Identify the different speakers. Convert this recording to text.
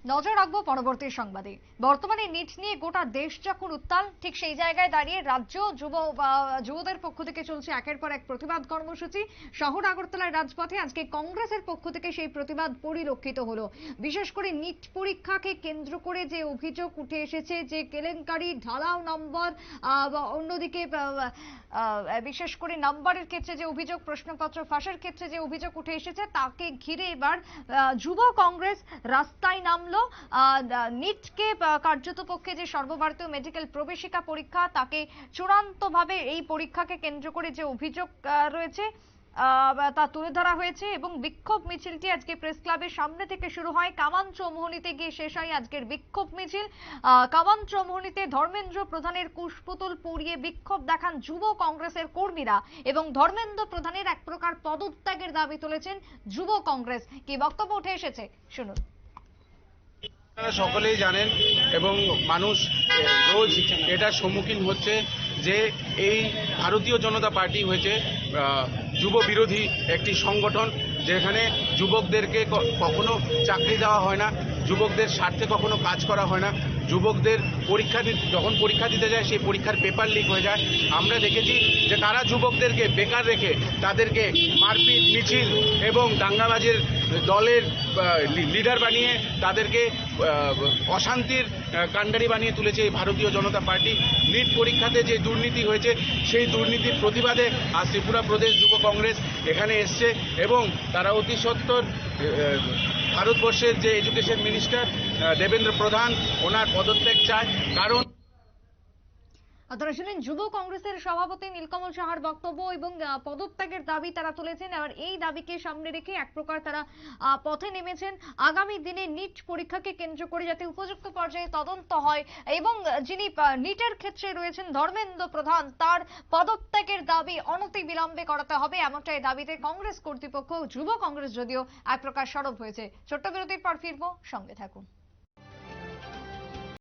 Speaker 1: নজর রাখবো পরবর্তী সংবাদে। বর্তমানে নিট নিয়ে গোটা দেশ যখন উত্তাল, ঠিক সেই জায়গায় দাঁড়িয়ে রাজ্য যুবদের পক্ষ থেকে চলছে একের পর এক প্রতিবাদ কর্মসূচি। শহর আগরতলার রাজপথে আজকে কংগ্রেসের পক্ষ থেকে সেই প্রতিবাদ পরিলক্ষিত হলো। বিশেষ করে নিট পরীক্ষাকে কেন্দ্র করে যে অভিযোগ উঠে এসেছে, যে কেলেঙ্কারি, ঢালাও নম্বর, অন্যদিকে বিশেষ করে নাম্বারের ক্ষেত্রে যে অভিযোগ, প্রশ্নপত্র ফাঁসের ক্ষেত্রে যে অভিযোগ উঠে এসেছে, তাকে ঘিরে এবার যুব কংগ্রেস রাস্তায় নামলো। নিটকে কার্যতপক্ষে যে সর্বভারতীয় মেডিকেল প্রবেশিকা পরীক্ষা, তাকে চূড়ান্তভাবে এই পরীক্ষাকে কেন্দ্র করে যে অভিযোগ রয়েছে তা তুলে ধরা হয়েছে এবং বিক্ষোভ মিছিলটি আজকে প্রেস ক্লাবের সামনে থেকে শুরু হয়, কামান চৌমুহনীতে গিয়ে শেষ হয় আজকের বিক্ষোভ মিছিল। কামান চৌমুহনীতে ধর্মেন্দ্র প্রধানের কুশপুতুল পুড়িয়ে বিক্ষোভ দেখান যুব কংগ্রেসের কর্মীরা এবং ধর্মেন্দ্র প্রধানের এক প্রকার পদত্যাগের দাবি তুলেছেন যুব কংগ্রেস। কি বক্তব্য উঠে এসেছে শুনুন।
Speaker 2: আপনারা সকলেই জানেন এবং মানুষ রোজ এটার সম্মুখীন হচ্ছে যে এই ভারতীয় জনতা পার্টি হয়েছে যুব বিরোধী একটি সংগঠন, যেখানে যুবকদেরকে কখনো চাকরি দেওয়া হয় না, যুবকদের স্বার্থে কখনো কাজ করা হয় না, যুবকদের যখন পরীক্ষা দিতে যায় সেই পরীক্ষার পেপার লিক হয়ে যায়। আমরা দেখেছি যে তারা যুবকদেরকে বেকার রেখে তাদেরকে মারপিট, মিছিল এবং দাঙ্গাবাজের দলের লিডার বানিয়ে তাদেরকে অশান্তির কাণ্ডারি বানিয়ে তুলেছে এই ভারতীয় জনতা পার্টি। নিট পরীক্ষাতে যে দুর্নীতি হয়েছে সেই দুর্নীতির প্রতিবাদে আজ ত্রিপুরা প্রদেশ যুব কংগ্রেস এখানে এসছে এবং তারা অতি সত্বর ভারতবর্ষের যে এডুকেশন মিনিস্টার দেবেন্দ্র প্রধান, ওনার পদত্যাগ চায়। কারণ
Speaker 1: আপনারা শুনেন যুব কংগ্রেসের সভাপতি নীলকমল সাহার বক্তব্য এবং পদত্যাগের দাবি তারা তুলেছেন। আর এই দাবিকে সামনে রেখে এক প্রকার তারা পথে নেমেছেন আগামী দিনে নিট পরীক্ষাকে কেন্দ্র করে যাতে উপযুক্ত পর্যায়ে তদন্ত হয় এবং যিনি নিটের ক্ষেত্রে রয়েছেন ধর্মেন্দ্র প্রধান, তার পদত্যাগের দাবি অনতিবিলম্বে করাতে হবে, এমনটাই দাবিতে কংগ্রেস কর্তৃপক্ষ, যুব কংগ্রেস যদিও এক প্রকার সরব হয়েছে। ছোট্ট বিরতির পর ফিরবো, সঙ্গে থাকুন।